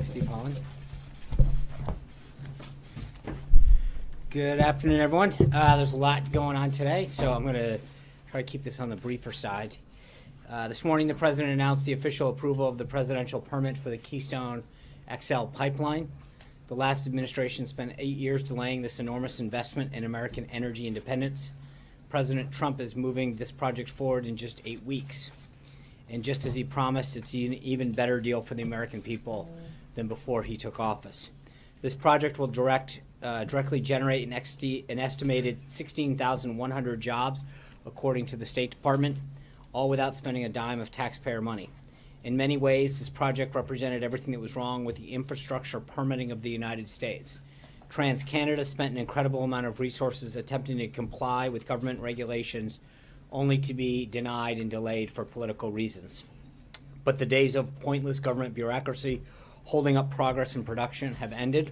Steve Holland. Good afternoon, everyone. There's a lot going on today, so I'm going to try to keep this on the briefer side. This morning, the President announced the official approval of the presidential permit for the Keystone XL pipeline. The last administration spent 8 years delaying this enormous investment in American energy independence. President Trump is moving this project forward in just 8 weeks. And just as he promised, it's an even better deal for the American people than before he took office. This project will directly generate an estimated 16,100 jobs, according to the State Department, all without spending a dime of taxpayer money. In many ways, this project represented everything that was wrong with the infrastructure permitting of the United States. TransCanada spent an incredible amount of resources attempting to comply with government regulations, only to be denied and delayed for political reasons. But the days of pointless government bureaucracy holding up progress and production have ended.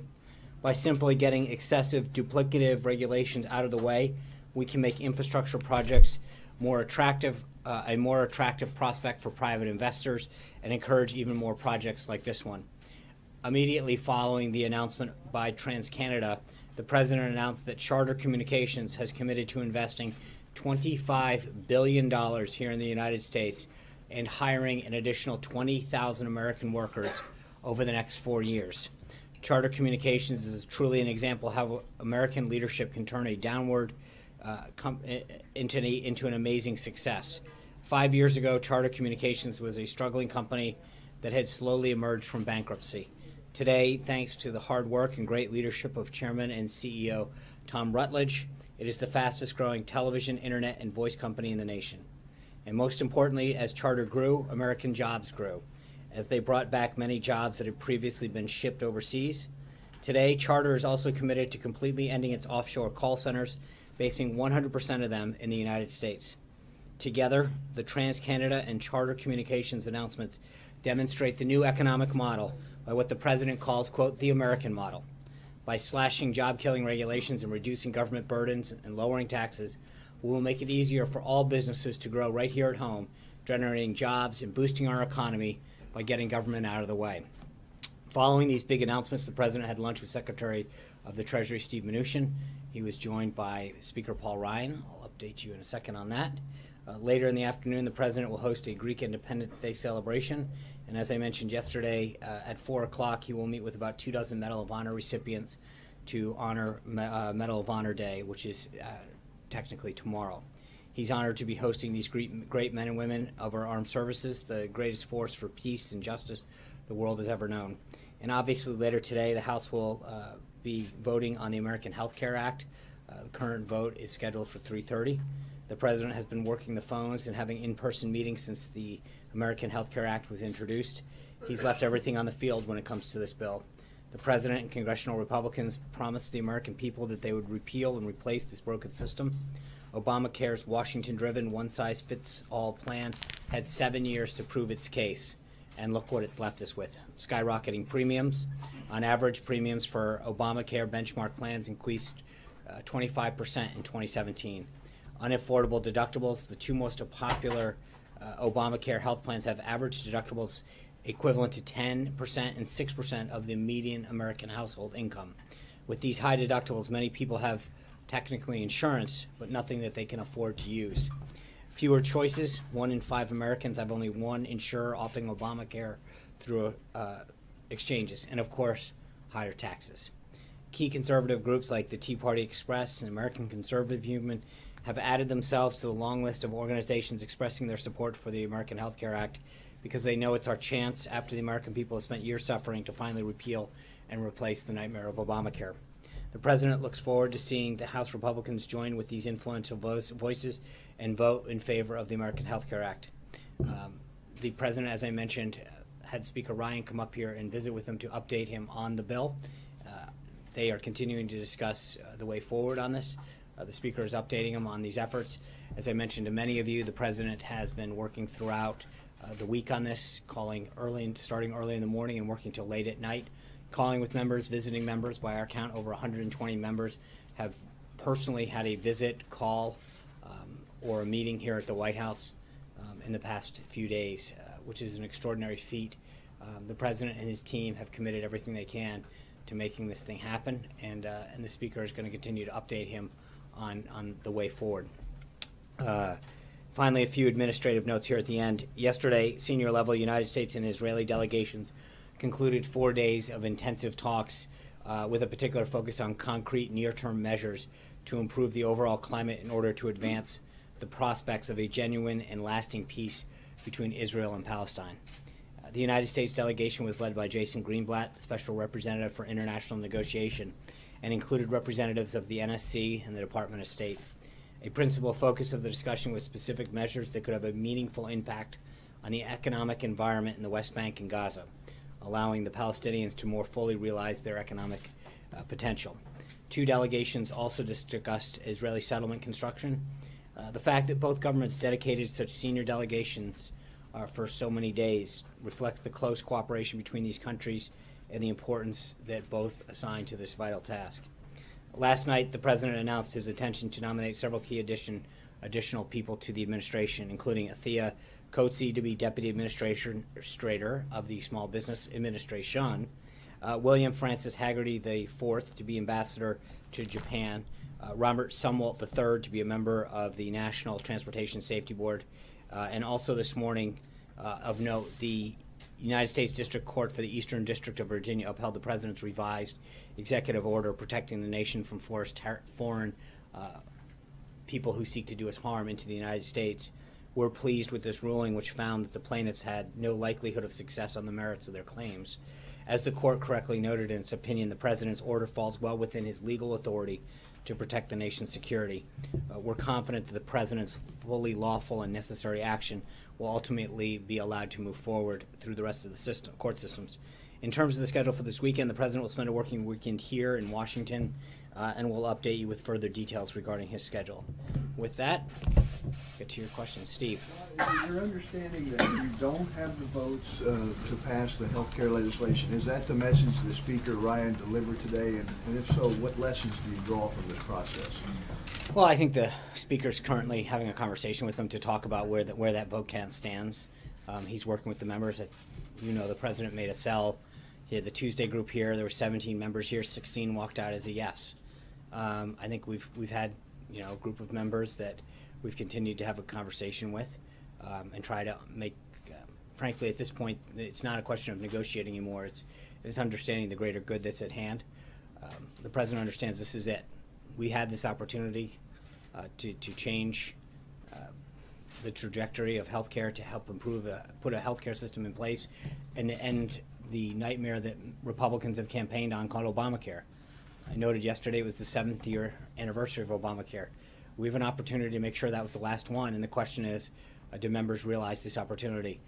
By simply getting excessive duplicative regulations out of the way, we can make infrastructure projects more attractive, a more attractive prospect for private investors, and encourage even more projects like this one. Immediately following the announcement by TransCanada, the President announced that Charter Communications has committed to investing $25 billion here in the United States and hiring an additional 20,000 American workers over the next 4 years. Charter Communications is truly an example of how American leadership can turn a downward into an amazing success. 5 years ago, Charter Communications was a struggling company that had slowly emerged from bankruptcy. Today, thanks to the hard work and great leadership of Chairman and CEO Tom Rutledge, it is the fastest growing television, internet, and voice company in the nation. And most importantly, as Charter grew, American jobs grew, as they brought back many jobs that had previously been shipped overseas. Today, Charter is also committed to completely ending its offshore call centers, basing 100% of them in the United States. Together, the TransCanada and Charter Communications announcements demonstrate the new economic model by what the President calls, quote, the American model. By slashing job-killing regulations and reducing government burdens and lowering taxes, we will make it easier for all businesses to grow right here at home, generating jobs and boosting our economy by getting government out of the way. Following these big announcements, the President had lunch with Secretary of the Treasury Steve Mnuchin. He was joined by Speaker Paul Ryan. I'll update you in a second on that. Later in the afternoon, the President will host a Greek Independence Day celebration. And as I mentioned yesterday, at 4 o'clock, he will meet with about 24 Medal of Honor recipients to honor Medal of Honor Day, which is technically tomorrow. He's honored to be hosting these great men and women of our armed services, the greatest force for peace and justice the world has ever known. And obviously later today, the House will be voting on the American Health Care Act. The current vote is scheduled for 3:30. The President has been working the phones and having in-person meetings since the American Health Care Act was introduced. He's left everything on the field when it comes to this bill. The President and congressional Republicans promised the American people that they would repeal and replace this broken system. Obamacare's Washington-driven one-size-fits-all plan had 7 years to prove its case, and look what it's left us with. Skyrocketing premiums. On average, premiums for Obamacare benchmark plans increased 25% in 2017. Unaffordable deductibles. The two most popular Obamacare health plans have average deductibles equivalent to 10% and 6% of the median American household income. With these high deductibles, many people have technically insurance, but nothing that they can afford to use. Fewer choices. 1 in 5 Americans have only one insurer offering Obamacare through exchanges. And of course, higher taxes. Key conservative groups like the Tea Party Express and American Conservative Movement have added themselves to the long list of organizations expressing their support for the American Health Care Act because they know it's our chance, after the American people have spent years suffering, to finally repeal and replace the nightmare of Obamacare. The President looks forward to seeing the House Republicans join with these influential voices and vote in favor of the American Health Care Act. The President, as I mentioned, had Speaker Ryan come up here and visit with him to update him on the bill. They are continuing to discuss the way forward on this. The Speaker is updating him on these efforts. As I mentioned to many of you, the President has been working throughout the week on this, starting early in the morning and working till late at night, calling with members, visiting members. By our count, over 120 members have personally had a visit, call, or a meeting here at the White House in the past few days, which is an extraordinary feat The president and his team have committed everything they can to making this thing happen, and the speaker is going to continue to update him on the way forward. Finally, a few administrative notes here at the end. Yesterday, senior-level United States and Israeli delegations concluded 4 days of intensive talks with a particular focus on concrete near-term measures to improve the overall climate in order to advance the prospects of a genuine and lasting peace between Israel and Palestine. The United States delegation was led by Jason Greenblatt, Special Representative for International Negotiation, and included representatives of the NSC and the Department of State. A principal focus of the discussion was specific measures that could have a meaningful impact on the economic environment in the West Bank and Gaza, allowing the Palestinians to more fully realize their economic potential. Two delegations also discussed Israeli settlement construction. The fact that both governments dedicated such senior delegations for so many days reflects the close cooperation between these countries and the importance that both assign to this vital task. Last night, the president announced his intention to nominate several key additional people to the administration, including Athea Coetzee to be Deputy Administrator of the Small Business Administration, William Francis Haggerty IV to be Ambassador to Japan, Robert Sumwalt III to be a member of the National Transportation Safety Board, and also this morning, of note, the United States District Court for the Eastern District of Virginia upheld the president's revised executive order protecting the nation from foreign people who seek to do us harm into the United States. We're pleased with this ruling, which found that the plaintiffs had no likelihood of success on the merits of their claims. As the court correctly noted in its opinion, the president's order falls well within his legal authority to protect the nation's security. We're confident that the president's fully lawful and necessary action will ultimately be allowed to move forward through the rest of the court systems. In terms of the schedule for this weekend, the president will spend a working weekend here in Washington, and will update you with further details regarding his schedule. With that, get to your questions. Steve. Is it your understanding that you don't have the votes to pass the health care legislation? Is that the message the Speaker Ryan delivered today? And if so, what lessons do you draw from this process? Well, I think the Speaker's currently having a conversation with them to talk about where that vote count stands. He's working with the members. The President made a sell. He had the Tuesday group here. There were 17 members here. 16 walked out as a yes. I think we've had a group of members that we've continued to have a conversation with and try to make. Frankly, at this point, it's not a question of negotiating anymore. It's understanding the greater good that's at hand. The president understands this is it. We had this opportunity to change the trajectory of healthcare, to help improve, put a healthcare system in place, and end the nightmare that Republicans have campaigned on called Obamacare. I noted yesterday it was the 7th year anniversary of Obamacare. We have an opportunity to make sure that was the last one, and the question is, do members realize this opportunity?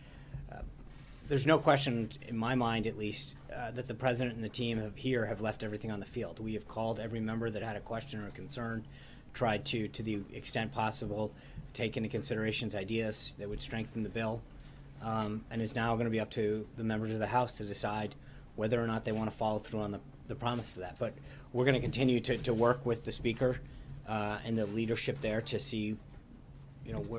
There's no question, in my mind at least, that the president and the team have left everything on the field. We have called every member that had a question or a concern, tried to the extent possible, take into consideration ideas that would strengthen the bill, and it's now going to be up to the members of the House to decide whether or not they want to follow through on the promise of that. But we're going to continue to work with the Speaker and the leadership there to see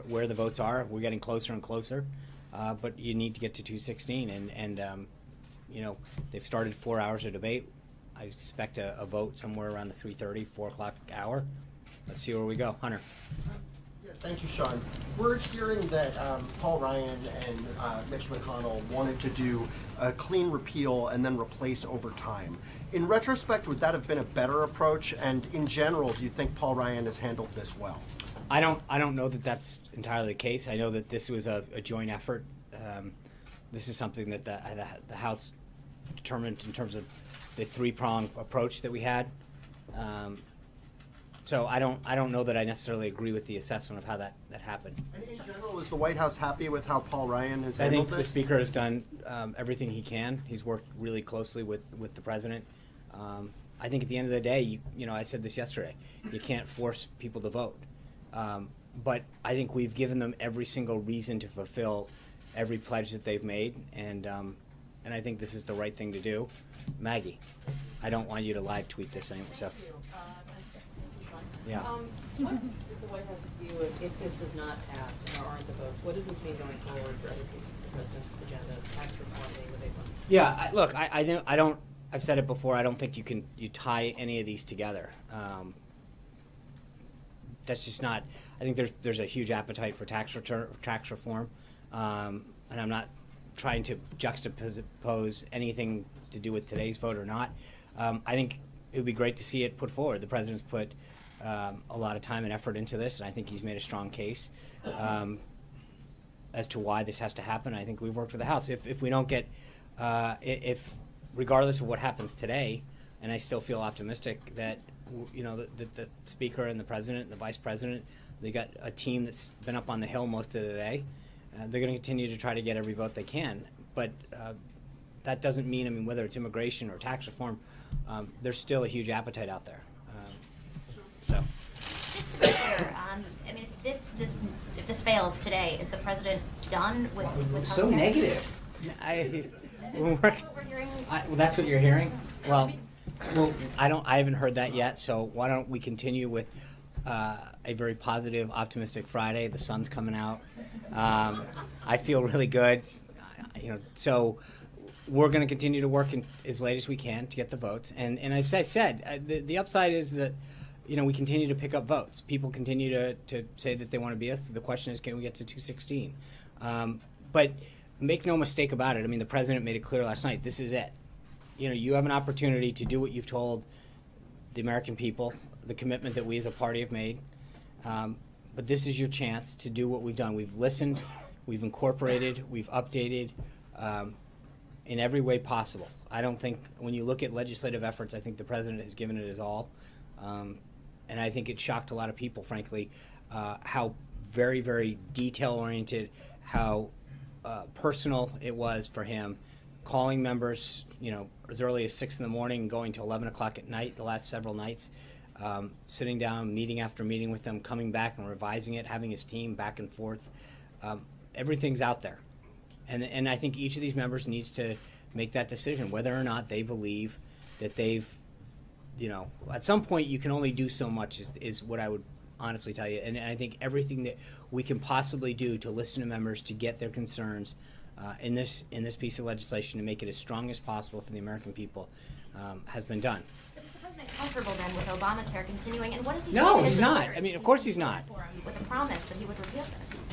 where the votes are. We're getting closer and closer, but you need to get to 216, and they've started 4 hours of debate. I expect a vote somewhere around the 3:30, 4 o'clock hour. Let's see where we go. Hunter. Thank you, Sean. We're hearing that Paul Ryan and Mitch McConnell wanted to do a clean repeal and then replace over time. In retrospect, would that have been a better approach? And in general, do you think Paul Ryan has handled this well? I don't know that that's entirely the case. I know that this was a joint effort. This is something that the House determined in terms of the three-pronged approach that we had. So I don't know that I necessarily agree with the assessment of how that happened. And in general, is the White House happy with how Paul Ryan has I handled think this? the Speaker has done everything he can. He's worked really closely with the President. I think at the end of the day, I said this yesterday, you can't force people to vote. But I think we've given them every single reason to fulfill every pledge that they've made, and I think this is the right thing to do. Maggie, I don't want you to live tweet this anymore. So. Yeah. What is the White House's view of if this does not pass and there aren't the votes, what does this mean going forward for other pieces of the president's agenda, tax reform being the big one? Yeah, look, I don't. I've said it before. I don't think you tie any of these together. That's just not. I think there's a huge appetite for tax reform, and I'm not trying to juxtapose anything to do with today's vote or not. I think it would be great to see it put forward. The president's put a lot of time and effort into this, and I think he's made a strong case as to why this has to happen. I think we've worked with the House. If we don't get, if regardless of what happens today, and I still feel optimistic that the Speaker and the President and the Vice President, they got a team that's been up on the Hill most of the day. They're going to continue to try to get every vote they can, but that doesn't mean, I mean, whether it's immigration or tax reform, there's still a huge appetite out there. So. Just to be clear, I mean, if this fails today, is the president done with So healthcare? negative. That's what we're hearing. Well, that's what you're hearing? Well, I haven't heard that yet, so why don't we continue with a very positive, optimistic Friday. The sun's coming out. I feel really good. So we're going to continue to work as late as we can to get the votes. And as I said, the upside is that, we continue to pick up votes. People continue to say that they want to be us. The question is, can we get to 216? But make no mistake about it. I mean, the president made it clear last night, this is it. You have an opportunity to do what you've told the American people, the commitment that we as a party have made. But this is your chance to do what we've done. We've listened, we've incorporated, we've updated in every way possible. I don't think, when you look at legislative efforts, I think the president has given it his all. And I think it shocked a lot of people, frankly, how very, very detail-oriented, how personal it was for him, calling members, as early as 6 in the morning, going to 11 o'clock at night the last several nights, sitting down, meeting after meeting with them, coming back and revising it, having his team back and forth. Everything's out there. And I think each of these members needs to make that decision, whether or not they believe that they've, at some point you can only do so much is what I would honestly tell you. And I think everything that we can possibly do to listen to members, to get their concerns in this piece of legislation, to make it as strong as possible for the American people, has been done. But is the president comfortable then with Obamacare continuing? And what does he No, say to his he's not. supporters? I mean, of course he's not. With a promise that he would repeal this.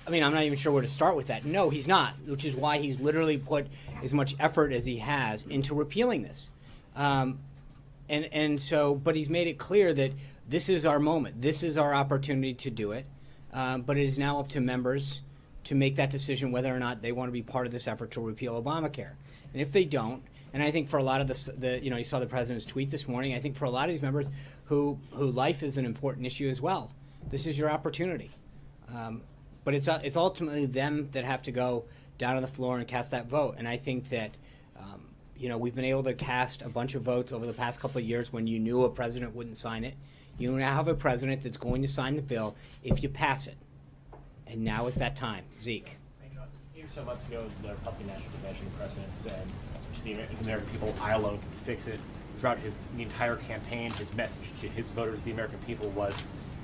I mean, I'm not even sure where to start with that. No, he's not, which is why he's literally put as much effort as he has into repealing this. And so, but he's made it clear that this is our moment. This is our opportunity to do it. But it is now up to members to make that decision whether or not they want to be part of this effort to repeal Obamacare. And if they don't, and I think for a lot of you saw the president's tweet this morning, I think for a lot of these members who life is an important issue as well, this is your opportunity. But it's ultimately them that have to go down on the floor and cast that vote. And I think that, we've been able to cast a bunch of votes over the past couple of years when you knew a president wouldn't sign it. You now have a president that's going to sign the bill if you pass it. And now is that time. Zeke. Even so months ago, the Republican National Convention, the president said to the American people, I alone can fix it. Throughout the entire campaign, his message to his voters, the American people, was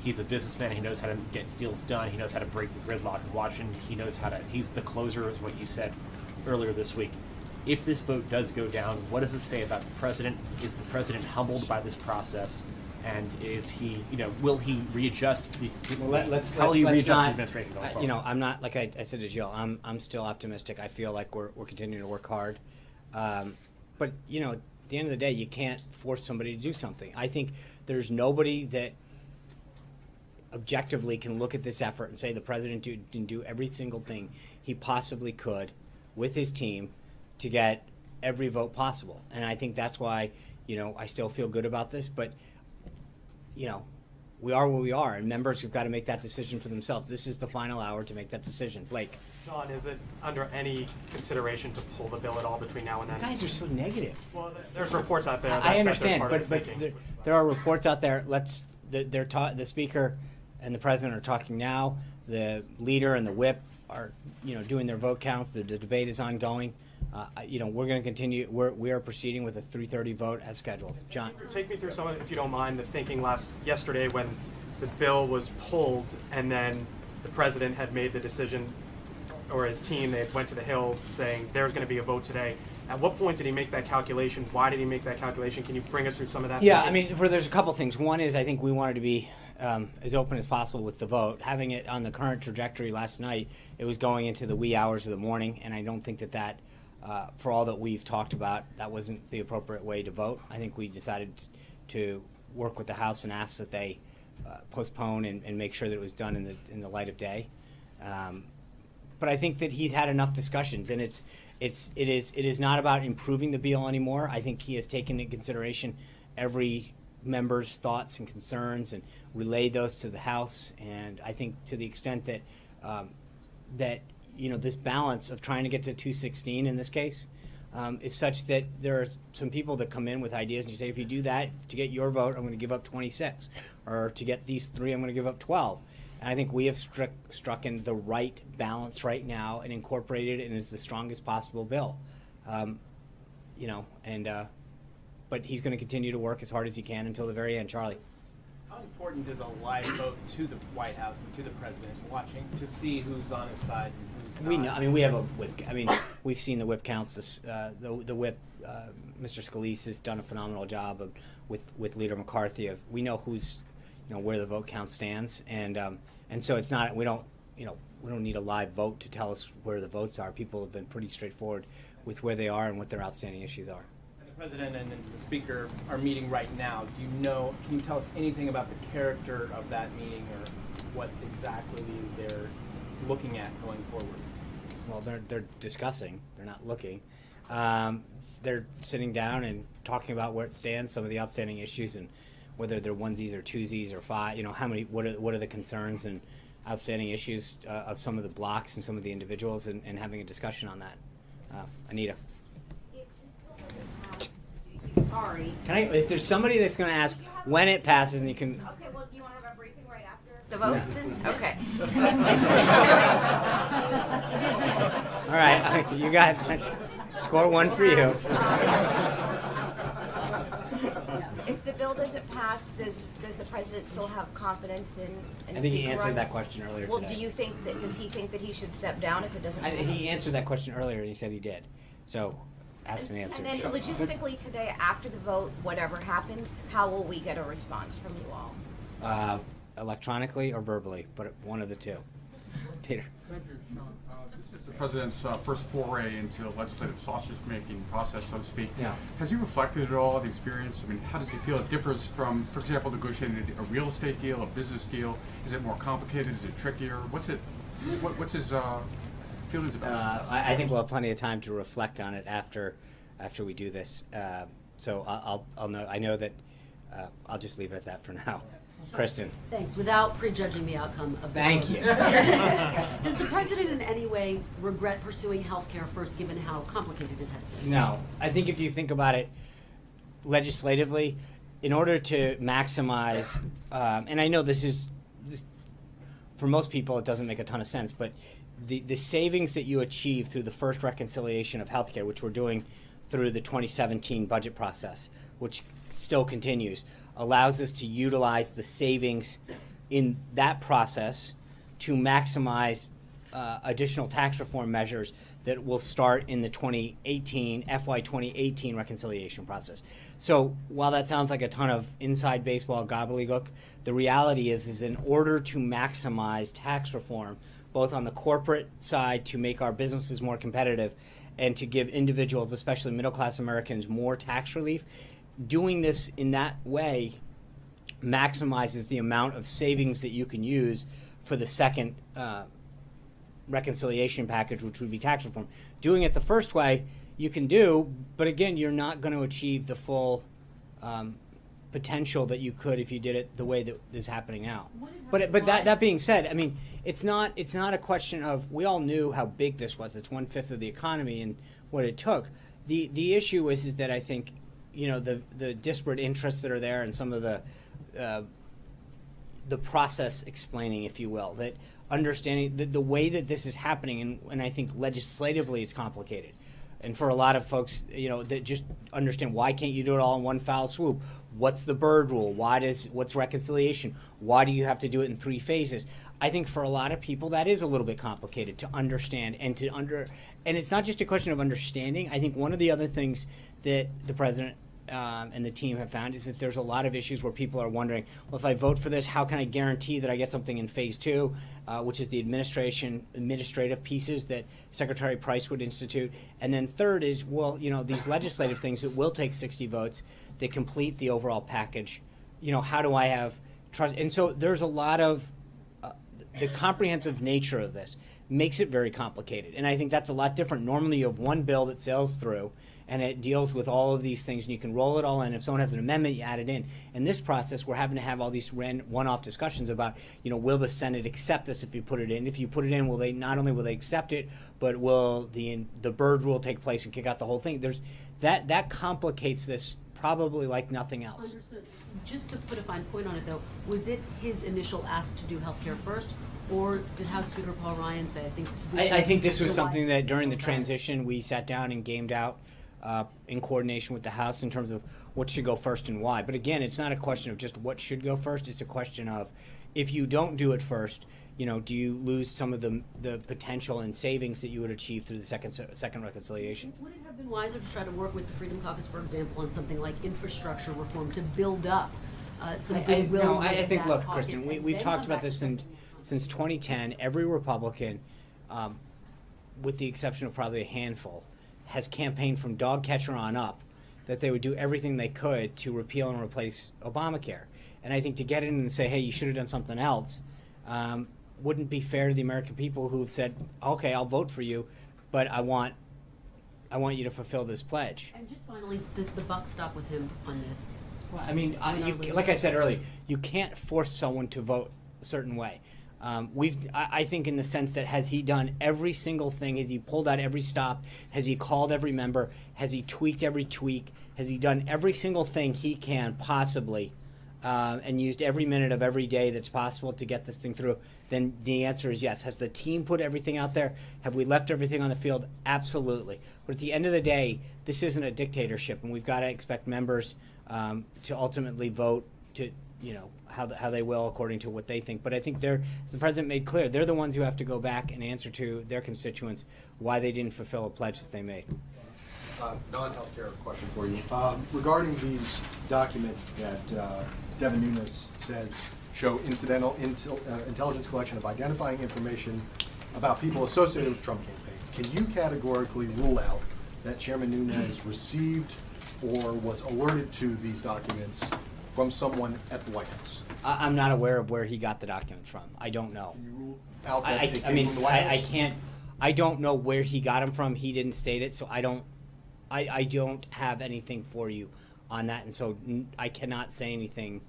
he's a businessman. He knows how to get deals done. He knows how to break the gridlock in Washington. He knows how to. He's the closer, is what you said earlier this week. If this vote does go down, what does it say about the president? Is the president humbled by this process? And is he, will he readjust the? How will he readjust the administration going forward? I'm not, like I said to Jill, I'm still optimistic. I feel like we're continuing to work hard. But at the end of the day, you can't force somebody to do something. I think there's nobody that objectively can look at this effort and say the president didn't do every single thing he possibly could with his team to get every vote possible. And I think that's why, I still feel good about this. But, we are where we are, and members have got to make that decision for themselves. This is the final hour to make that decision. Blake. John, is it under any consideration to pull the bill at all between now and then? You guys are so negative. Well, there's reports out there. I understand, that but there are reports out there. The Speaker and the President are talking now. The leader and the whip are, doing their vote counts. The debate is ongoing. we're going to continue. We are proceeding with a 3:30 vote as scheduled. John. Take me through some of, if you don't mind, the thinking yesterday when the bill was pulled and then the president had made the decision, or his team, they went to the Hill saying there's going to be a vote today. At what point did he make that calculation? Why did he make that calculation? Can you bring us through some of that? Yeah, thinking? I mean, there's a couple things. One is I think we wanted to be as open as possible with the vote. Having it on the current trajectory last night, it was going into the wee hours of the morning, and I don't think that for all that we've talked about, that wasn't the appropriate way to vote. I think we decided to work with the House and ask that they postpone and make sure that it was done in the light of day. But I think that he's had enough discussions, and it is not about improving the bill anymore. I think he has taken into consideration every member's thoughts and concerns and relayed those to the House. And I think to the extent that this balance of trying to get to 216 in this case is such that there are some people that come in with ideas and you say, if you do that, to get your vote, I'm going to give up 26, or to get these 3, I'm going to give up 12. And I think we have struck in the right balance right now and incorporated it, and it's the strongest possible bill. But he's going to continue to work as hard as he can until the very end. Charlie. How important is a live vote to the White House and to the president, watching to see who's on his side and who's not? We know. I mean, we have a whip. I mean, we've seen the whip counts. The whip, Mr. Scalise has done a phenomenal job with Leader McCarthy. We know who's, where the vote count stands, and so it's not. We don't need a live vote to tell us where the votes are. People have been pretty straightforward with where they are and what their outstanding issues are. The president and the speaker are meeting right now. Can you tell us anything about the character of that meeting or what exactly they're looking at going forward? Well, they're discussing. They're not looking. They're sitting down and talking about where it stands, some of the outstanding issues, and whether they're onesies or twosies or five. How many? What are the concerns and outstanding issues of some of the blocks and some of the individuals, and having a discussion on that. Anita. Sorry. If there's somebody that's going to ask when it passes, and you can. Okay, well, do you want to have a briefing right after the vote then? Okay. All right, you got score 1 for you. If the bill doesn't pass, does the president still have confidence in I think he Speaker answered Ryan? that question earlier Well, today. do you think does he think that he should step down if it doesn't pass? He answered that question earlier, and he said he did. So, asked and answered. And then logistically today, after the vote, whatever happens, how will we get a response from you all? Electronically or verbally, but one of the two. Peter. Thank you, Sean. This is the president's first foray into the legislative sausage-making process, so to speak. Yeah. Has he reflected at all the experience? I mean, how does he feel it differs from, for example, negotiating a real estate deal, a business deal? Is it more complicated? Is it trickier? What's his feelings about it? I think we'll have plenty of time to reflect on it after we do this. So I'll know. I know that I'll just leave it at that for now. Kristen. Thanks. Without prejudging the outcome of the Thank vote. you. Does the president in any way regret pursuing health care first, given how complicated it has been? No. I think if you think about it legislatively, in order to maximize, and I know this for most people it doesn't make a ton of sense, but the savings that you achieve through the first reconciliation of healthcare, which we're doing through the 2017 budget process, which still continues, allows us to utilize the savings in that process to maximize additional tax reform measures that will start in the FY 2018 reconciliation process. So while that sounds like a ton of inside baseball gobbledygook, the reality is in order to maximize tax reform, both on the corporate side to make our businesses more competitive and to give individuals, especially middle-class Americans, more tax relief, doing this in that way maximizes the amount of savings that you can use for the second reconciliation package, which would be tax reform. Doing it the first way you can do, but again, you're not going to achieve the full potential that you could if you did it the way that is happening now. But that being said, I mean, it's not a question of, we all knew how big this was. It's 1/5 of the economy and what it took. The issue is that I think, the disparate interests that are there and some of the process explaining, if you will, that understanding the way that this is happening, and I think legislatively it's complicated. And for a lot of folks, that just understand, why can't you do it all in one foul swoop? What's the Byrd rule? What's reconciliation? Why do you have to do it in 3 phases? I think for a lot of people that is a little bit complicated to understand and it's not just a question of understanding. I think one of the other things that the president and the team have found is that there's a lot of issues where people are wondering, well, if I vote for this, how can I guarantee that I get something in phase 2, which is the administrative pieces that Secretary Price would institute. And then third is, well, these legislative things that will take 60 votes that complete the overall package. How do I have trust? And so there's a lot of the comprehensive nature of this makes it very complicated. And I think that's a lot different. Normally you have one bill that sails through and it deals with all of these things and you can roll it all in. If someone has an amendment, you add it in. In this process, we're having to have all these one-off discussions about, will the Senate accept this if you put it in? If you put it in, not only will they accept it, but will the Byrd rule take place and kick out the whole thing? That complicates this probably like nothing else. Understood. Just to put a fine point on it, though, was it his initial ask to do healthcare first, or did House Speaker Paul Ryan say, I think this was something that during the transition we sat down and gamed out in coordination with the House in terms of what should go first and why. But again, it's not a question of just what should go first. It's a question of, if you don't do it first, do you lose some of the potential and savings that you would achieve through the second reconciliation? Would it have been wiser to try to work with the Freedom Caucus, for example, on something like infrastructure reform to build up some goodwill? I think, look, Kristen, we've talked about this since 2010. Every Republican, with the exception of probably a handful, has campaigned from dog catcher on up that they would do everything they could to repeal and replace Obamacare. And I think to get in and say, hey, you should have done something else, wouldn't be fair to the American people who have said, okay, I'll vote for you, but I want you to fulfill this pledge. And just finally, does the buck stop with him on this? Well, I mean, like I said earlier, you can't force someone to vote a certain way. I think in the sense that, has he done every single thing? Has he pulled out every stop? Has he called every member? Has he tweaked every tweak? Has he done every single thing he can possibly and used every minute of every day that's possible to get this thing through? Then the answer is yes. Has the team put everything out there? Have we left everything on the field? Absolutely. But at the end of the day, this isn't a dictatorship, and we've got to expect members to ultimately vote to, how they will according to what they think. But I think as the president made clear, they're the ones who have to go back and answer to their constituents why they didn't fulfill a pledge that they made. Non-healthcare question for you. Regarding these documents that Devin Nunes says show incidental intelligence collection of identifying information about people associated with Trump campaigns, can you categorically rule out that Chairman Nunes received or was alerted to these documents from someone at the White House? I'm not aware of where he got the documents from. I don't know. Can you rule out that they I came from the White House? I can't. I don't know where he got them from. He didn't state it, so I don't have anything for you on that, and so I cannot say anything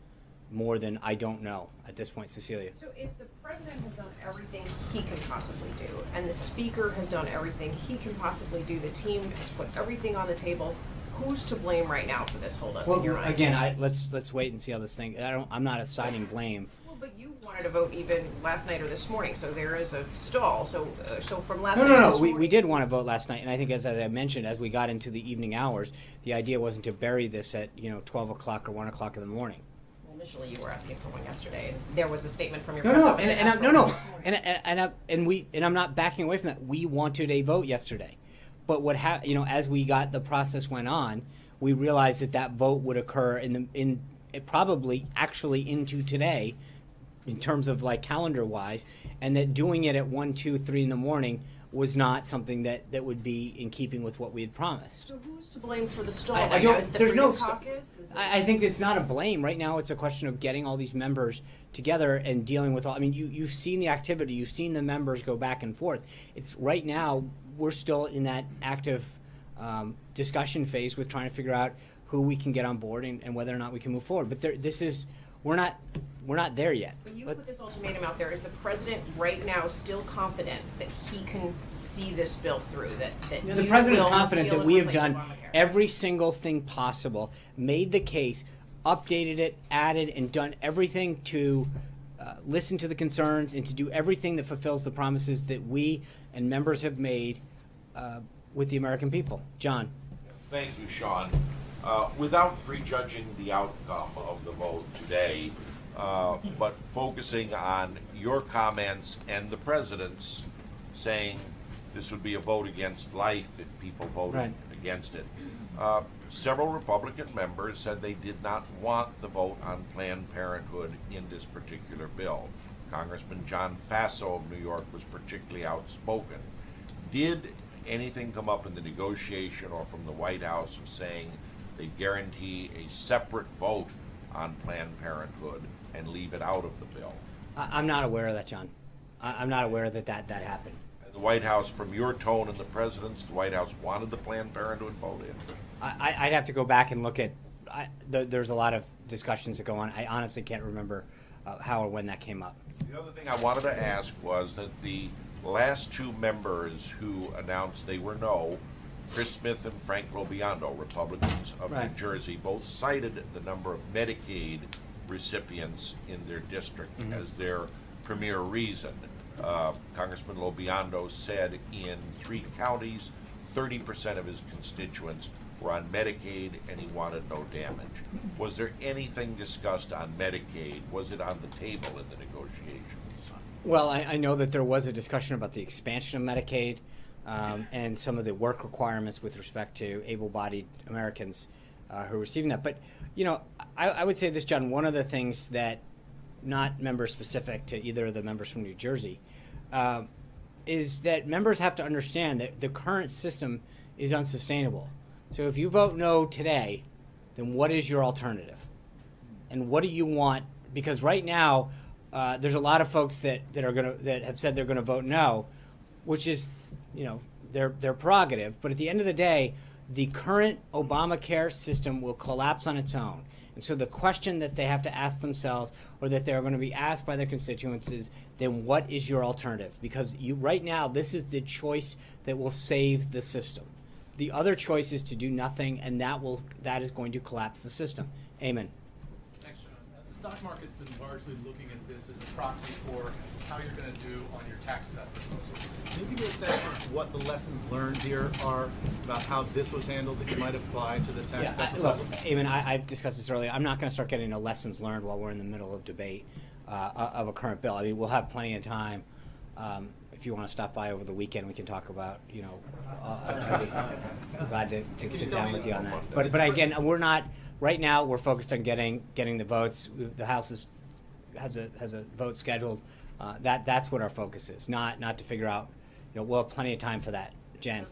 more than I don't know at this point, Cecilia. So if the president has done everything he can possibly do, and the speaker has done everything he can possibly do, the team has put everything on the table, who's to blame right now for this holdup in your Well, mind? again, let's wait and see how this thing. I'm not assigning blame. Well, but you wanted to vote even last night or this morning, so there is a stall. So from last No, night no, to no. this We morning. did want to vote last night, and I think as I mentioned, as we got into the evening hours, the idea wasn't to bury this at 12 o'clock or 1 o'clock in the morning. Well, initially, you were asking for one yesterday, and there was a statement from your No, press no, office that asked for one this morning. and I'm not backing away from that. We wanted a vote yesterday, but as we got the process went on, we realized that vote would occur probably actually into today, in terms of like calendar wise, and that doing it at 1, 2, 3 in the morning was not something that would be in keeping with what we had promised. So who's to blame for the stall? I right don't- now? Is the there's no Freedom st- Caucus? Is it- I think it's not a blame. Right now, it's a question of getting all these members together and dealing with all. I mean, you've seen the activity. You've seen the members go back and forth. It's right now we're still in that active discussion phase with trying to figure out who we can get on board and whether or not we can move forward. But we're not there yet. But you put this ultimatum out there. Is the president right now still confident that he can see this bill through? That The you president is will confident repeal that and we have replace done Obamacare? every single thing possible, made the case, updated it, added, and done everything to listen to the concerns and to do everything that fulfills the promises that we and members have made with the American people. John. Thank you, Sean. Without prejudging the outcome of the vote today, but focusing on your comments and the president's saying this would be a vote against life if people voted against it. Several Republican members said they did not want the vote on Planned Parenthood in this particular bill. Congressman John Faso of New York was particularly outspoken. Did anything come up in the negotiation or from the White House of saying they guarantee a separate vote on Planned Parenthood and leave it out of the bill? I'm not aware of that, John. I'm not aware that happened. And the White House, from your tone and the president's, the White House wanted the Planned Parenthood vote in. I'd have to go back and look at, there's a lot of discussions that go on. I honestly can't remember how or when that came up. The other thing I wanted to ask was that the last two members who announced they were no, Chris Smith and Frank Robiando, Republicans of New Jersey, both cited the number of Medicaid recipients in their district as their premier reason. Congressman Lobiando said in 3 counties, 30% of his constituents were on Medicaid and he wanted no damage. Was there anything discussed on Medicaid? Was it on the table in the negotiations? Well, I know that there was a discussion about the expansion of Medicaid and some of the work requirements with respect to able-bodied Americans who are receiving that. But, you know, I would say this, John, one of the things that, not member-specific to either of the members from New Jersey, is that members have to understand that the current system is unsustainable. So if you vote no today, then what is your alternative? And what do you want? Because right now, there's a lot of folks that have said they're gonna vote no, which is, you know, their prerogative. But at the end of the day, the current Obamacare system will collapse on its own. And so the question that they have to ask themselves, or that they're going to be asked by their constituents, is then what is your alternative? Because right now, this is the choice that will save the system. The other choice is to do nothing, and that is going to collapse the system. Amen. Thanks, John. The stock market's been largely looking at this as a proxy for how you're going to do on your tax cut proposal. Can you give me a sense of what the lessons learned here are about how this was handled that you might apply to the tax cut proposal? Look, Amen, I've discussed this earlier. I'm not going to start getting into lessons learned while we're in the middle of debate of a current bill. I mean, we'll have plenty of time. If you want to stop by over the weekend, we can talk about, you know, I'm glad to sit down with you on that. But again, we're not, right now, we're focused on getting the votes. The House has a vote scheduled. That's what our focus is, not to figure out, you know, we'll have plenty of time for that. Jen.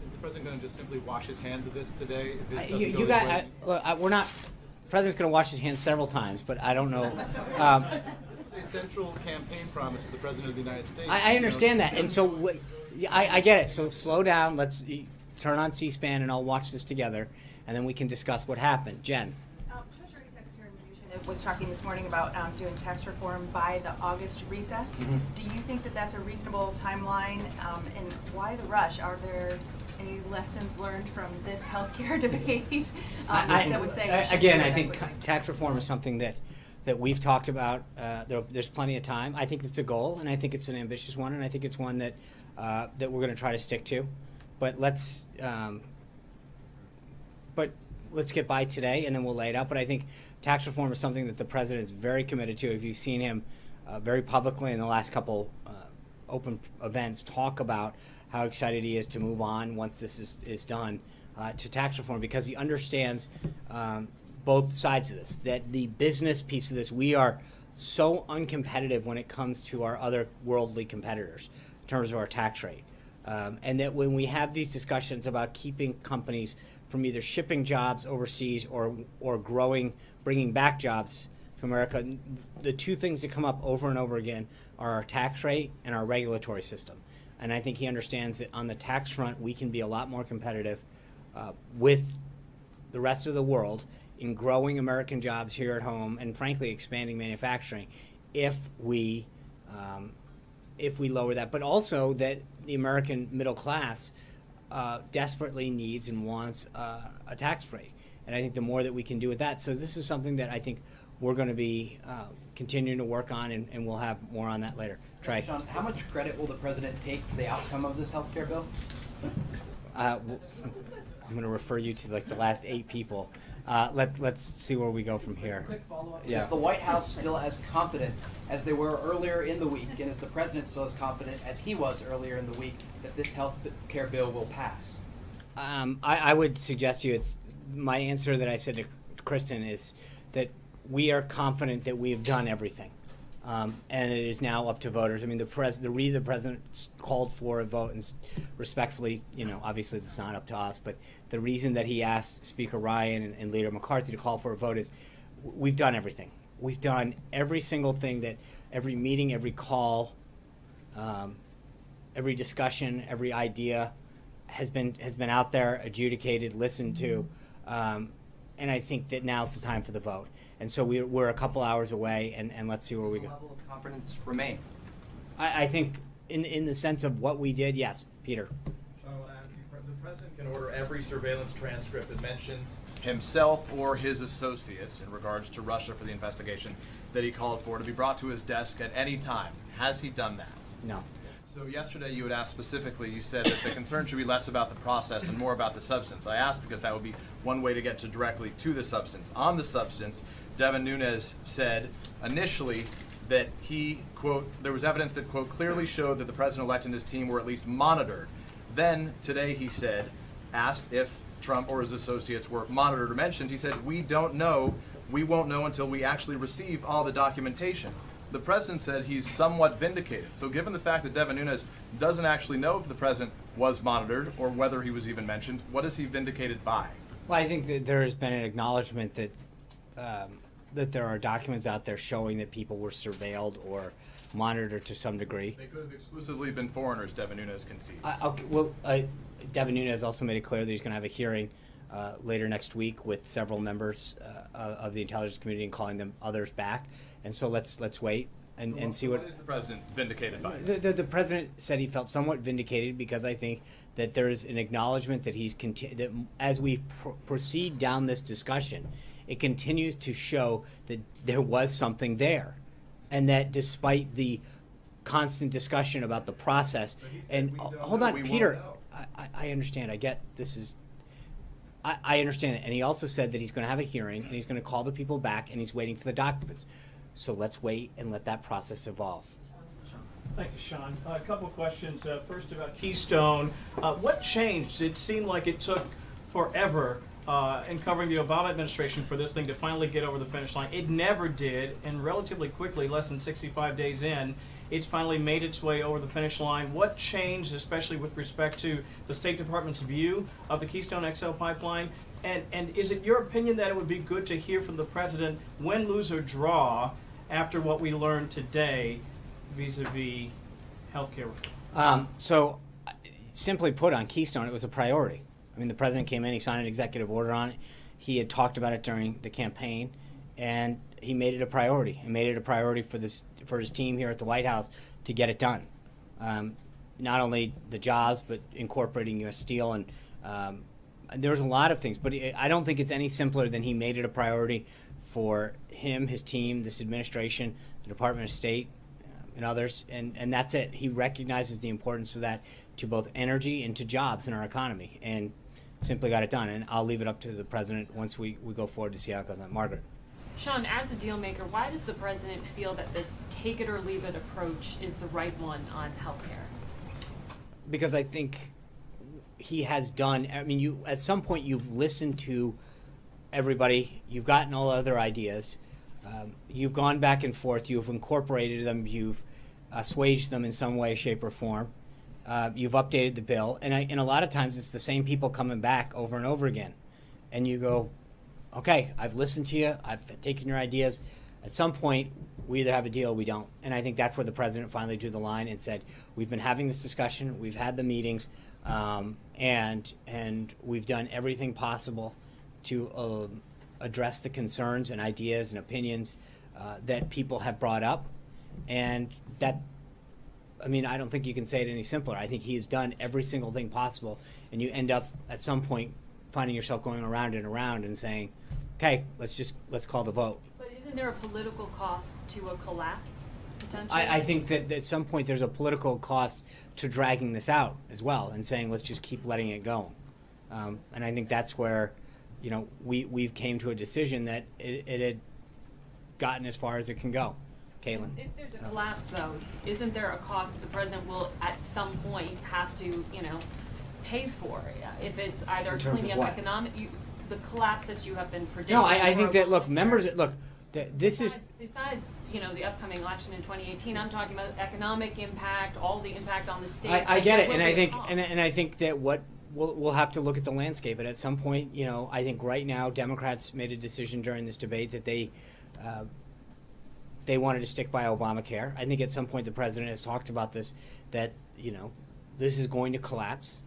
Is the president going to just simply wash his hands of this today? If it You doesn't go his way? look, we're not, the president's going to wash his hands several times, but I don't know. The central campaign promise of the president of the United States. I understand that, and so I get it. So slow down. Let's turn on C-SPAN, and I'll watch this together, and then we can discuss what happened. Jen. Treasury Secretary Mnuchin was talking this morning about doing tax reform by the August recess. Mm-hmm. Do you think that that's a reasonable timeline, and why the rush? Are there any lessons learned from this healthcare debate that would say? Again, I think tax reform is something that we've talked about. There's plenty of time. I think it's a goal, and I think it's an ambitious one, and I think it's one that we're going to try to stick to. But let's get by today, and then we'll lay it out. But I think tax reform is something that the president is very committed to. If you've seen him very publicly in the last couple open events talk about how excited he is to move on once this is done to tax reform, because he understands both sides of this, that the business piece of this, we are so uncompetitive when it comes to our other worldly competitors in terms of our tax rate. And that when we have these discussions about keeping companies from either shipping jobs overseas or bringing back jobs to America, the two things that come up over and over again are our tax rate and our regulatory system. And I think he understands that on the tax front, we can be a lot more competitive with the rest of the world in growing American jobs here at home and, frankly, expanding manufacturing if we lower that. But also that the American middle class desperately needs and wants a tax break. And I think the more that we can do with that. So this is something that I think we're going to be continuing to work on, and we'll have more on that later. Trey. Sean, how much credit will the president take for the outcome of this health care bill? I'm going to refer you to like the last 8 people. Let's see where we go from here. Quick follow-up. Yeah. Is the White House still as confident as they were earlier in the week, and is the president still as confident as he was earlier in the week that this health care bill will pass? I would suggest to you, it's my answer that I said to Kristen is that we are confident that we have done everything. And it is now up to voters. I mean, the reason the president called for a vote, and respectfully, obviously it's not up to us, but the reason that he asked Speaker Ryan and Leader McCarthy to call for a vote is we've done everything. We've done every single thing that every meeting, every call, every discussion, every idea has been out there, adjudicated, listened to, and I think that now's the time for the vote. And so we're a couple hours away, and let's see where we go. Does the level of confidence remain? I think in the sense of what we did, yes, Peter. I want to ask you, the president can order every surveillance transcript that mentions himself or his associates in regards to Russia for the investigation that he called for to be brought to his desk at any time. Has he done that? No. So yesterday you had asked specifically, you said that the concern should be less about the process and more about the substance. I asked because that would be one way to get directly to the substance. On the substance, Devin Nunes said initially that he, quote, there was evidence that, quote, clearly showed that the president-elect and his team were at least monitored. Then today he said, asked if Trump or his associates were monitored or mentioned, he said, we don't know, we won't know until we actually receive all the documentation. The president said he's somewhat vindicated. So given the fact that Devin Nunes doesn't actually know if the president was monitored or whether he was even mentioned, what is he vindicated by? Well, I think that there has been an acknowledgement that that there are documents out there showing that people were surveilled or monitored to some degree. They could have exclusively been foreigners, Devin Nunes concedes. Okay, well, Devin Nunes also made it clear that he's going to have a hearing later next week with several members of the intelligence community and calling them others back. And so let's wait and see what is the president vindicated by? The president said he felt somewhat vindicated because I think that there is an acknowledgement that that as we proceed down this discussion, it continues to show that there was something there, and that despite the constant discussion about the process, and hold on, Peter, I understand. I get this is. I understand it, and he also said that he's going to have a hearing and he's going to call the people back and he's waiting for the documents. So let's wait and let that process evolve. Thank you, Sean. A couple questions. First about Keystone. What changed? It seemed like it took forever in covering the Obama administration for this thing to finally get over the finish line. It never did, and relatively quickly, less than 65 days in, it's finally made its way over the finish line. What changed, especially with respect to the State Department's view of the Keystone XL pipeline? And is it your opinion that it would be good to hear from the president, win, lose, or draw, after what we learned today vis-a-vis healthcare reform? So, simply put, on Keystone, it was a priority. I mean, the president came in, he signed an executive order on it. He had talked about it during the campaign, and he made it a priority. He made it a priority for his team here at the White House to get it done. Not only the jobs, but incorporating U.S. Steel, and there's a lot of things. But I don't think it's any simpler than he made it a priority for him, his team, this administration, the Department of State, and others, and that's it. He recognizes the importance of that to both energy and to jobs in our economy, and simply got it done. And I'll leave it up to the president once we go forward to see how it goes on. Margaret. Sean, as the deal maker, why does the president feel that this take it or leave it approach is the right one on healthcare? Because I think he has done, I mean, you at some point you've listened to everybody, you've gotten all other ideas, you've gone back and forth, you've incorporated them, you've assuaged them in some way, shape, or form. You've updated the bill, and a lot of times it's the same people coming back over and over again. And you go, okay, I've listened to you, I've taken your ideas. At some point, we either have a deal or we don't. And I think that's where the president finally drew the line and said, we've been having this discussion, we've had the meetings, and we've done everything possible to address the concerns and ideas and opinions that people have brought up. And that, I mean, I don't think you can say it any simpler. I think he has done every single thing possible, and you end up at some point finding yourself going around and around and saying, okay, let's call the vote. But isn't there a political cost to a collapse? potentially? I think that at some point there's a political cost to dragging this out as well and saying let's just keep letting it go. And I think that's where, you know, we've came to a decision that it had gotten as far as it can go. Caitlin. If there's a collapse, though, isn't there a cost that the president will, at some point, have to, you know, pay for? If it's either In terms cleaning of up what? economic, the collapse that you have been predicting. No, I think for that, look, Obamacare. members, look, this is, Besides, you know, the upcoming election in 2018, I'm talking about economic impact, all the impact on the states. I like, get there it, will and be I a think, cost. and I think that what we'll have to look at the landscape, and at some point, you know, I think right now Democrats made a decision during this debate that they wanted to stick by Obamacare. I think at some point the president has talked about this, that, you know, this is going to collapse,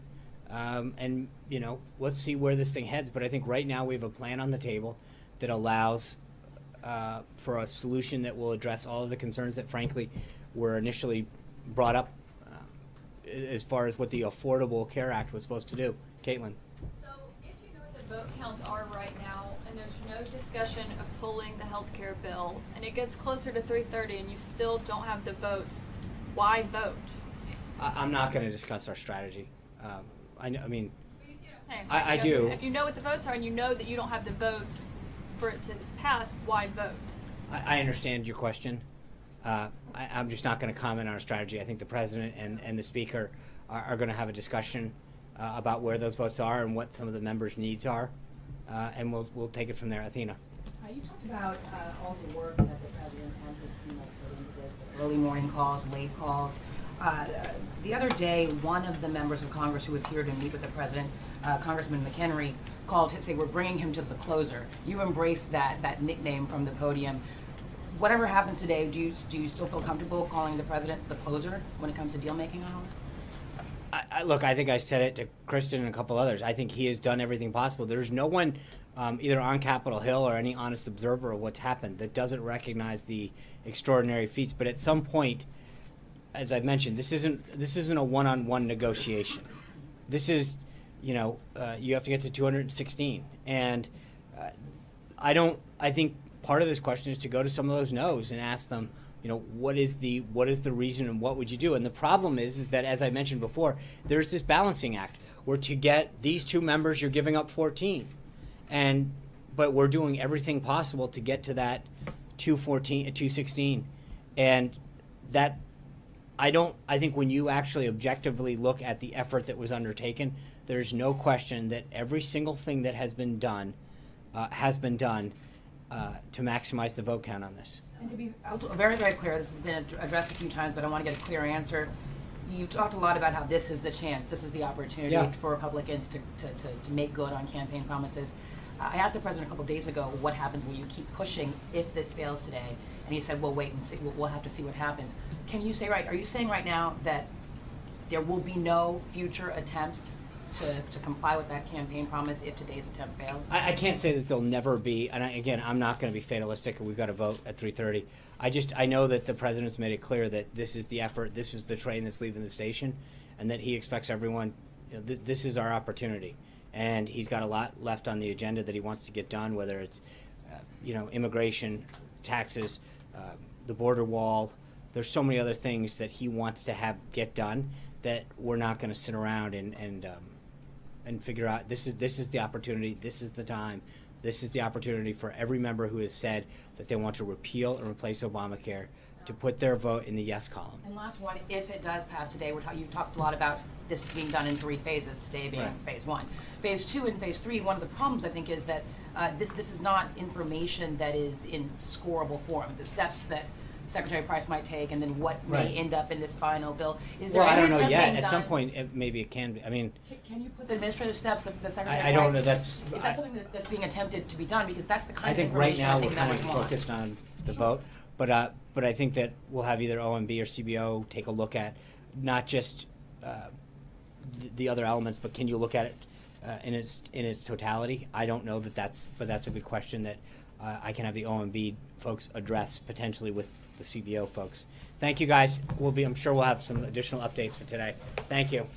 and, you know, let's see where this thing heads. But I think right now we have a plan on the table that allows for a solution that will address all of the concerns that, frankly, were initially brought up as far as what the Affordable Care Act was supposed to do. Caitlin. So if you know what the vote counts are right now, and there's no discussion of pulling the healthcare bill, and it gets closer to 3:30 and you still don't have the votes, why vote? I'm not going to discuss our strategy. I mean, You see what I'm saying? I You know, do. If you know what the votes are and you know that you don't have the votes for it to pass, why vote? I understand your question. I'm just not going to comment on our strategy. I think the president and the speaker are going to have a discussion about where those votes are and what some of the members' needs are, and we'll take it from there. Athena. You talked about all the work that the president and his team have put into this, the early morning calls, late calls. The other day, one of the members of Congress who was here to meet with the president, Congressman McHenry, called to say we're bringing him to the closer. You embraced that nickname from the podium. Whatever happens today, do you still feel comfortable calling the president the closer when it comes to deal making on all this? Look, I think I said it to Kristen and a couple others. I think he has done everything possible. There's no one, either on Capitol Hill or any honest observer of what's happened, that doesn't recognize the extraordinary feats. But at some point, as I've mentioned, this isn't a one-on-one negotiation. This is, you know, you have to get to 216, and I think part of this question is to go to some of those no's and ask them, you know, what is the reason and what would you do? And the problem is that, as I mentioned before, there's this balancing act where to get these two members, you're giving up 14, but we're doing everything possible to get to that 216, and that. I think when you actually objectively look at the effort that was undertaken, there's no question that every single thing that has been done to maximize the vote count on this. And to be very, very clear, this has been addressed a few times, but I want to get a clear answer. You've talked a lot about how this is the chance, this is the opportunity for Republicans to make good on campaign promises. I asked the president a couple days ago, what happens when you keep pushing if this fails today? And he said, we'll wait and see, we'll have to see what happens. Can you say, are you saying right now that there will be no future attempts to comply with that campaign promise if today's attempt fails? I can't say that there'll never be, and again, I'm not going to be fatalistic. We've got to vote at 3:30. I know that the president's made it clear that this is the effort, this is the train that's leaving the station, and that he expects everyone, you know, this is our opportunity. And he's got a lot left on the agenda that he wants to get done, whether it's, you know, immigration, taxes, the border wall. There's so many other things that he wants to get done that we're not going to sit around and figure out. This is the opportunity. This is the time. This is the opportunity for every member who has said that they want to repeal and replace Obamacare to put their vote in the yes column. And last one, if it does pass today, you've talked a lot about this being done in 3 phases, today being Right. phase 1. Phase 2 and phase 3, one of the problems I think is that this is not information that is in scorable form. The steps that Secretary Price might take and then what may Right. end up in this final bill. Is there Well, I any don't know attempt yet. being At done? some point, maybe it can be. I mean, Can you put the administrative steps that the Secretary I don't Price- know. That's. Is that something that's being attempted to be done? Because that's the kind I of think right information now I think we're kind of members want. focused on the vote, but I think that we'll have either OMB or CBO take a look at not just the other elements, but can you look at it in its totality? I don't know but that's a good question that I can have the OMB folks address potentially with the CBO folks. Thank you guys. I'm sure we'll have some additional updates for today. Thank you.